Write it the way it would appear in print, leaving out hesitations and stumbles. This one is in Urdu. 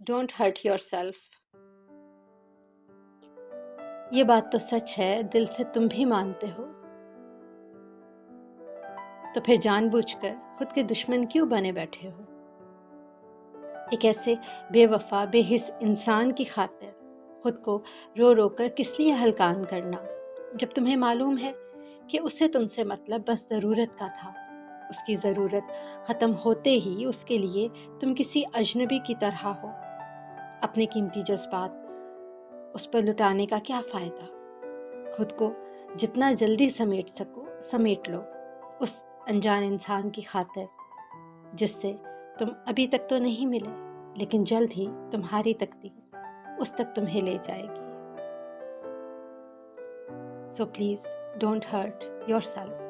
Don't hurt your self. یہ بات تو سچ ہے، دل سے تم بھی مانتے ہو، تو پھر جان بوجھ کر خود کے دشمن کیوں بنے بیٹھے ہو؟ ایک ایسے بے وفا بے حس انسان کی خاطر خود کو رو رو کر کس لیے ہلکان کرنا، جب تمہیں معلوم ہے کہ اسے تم سے مطلب بس ضرورت کا تھا. اس کی ضرورت ختم ہوتے ہی اس کے لیے تم کسی اجنبی کی طرح ہو. اپنے قیمتی جذبات اس پر لٹانے کا کیا فائدہ؟ خود کو جتنا جلدی سمیٹ سکو سمیٹ لو اس انجان انسان کی خاطر، جس سے تم ابھی تک تو نہیں ملے، لیکن جلد ہی تمہاری تقدیر اس تک تمہیں لے جائے گی. So please don't hurt your self.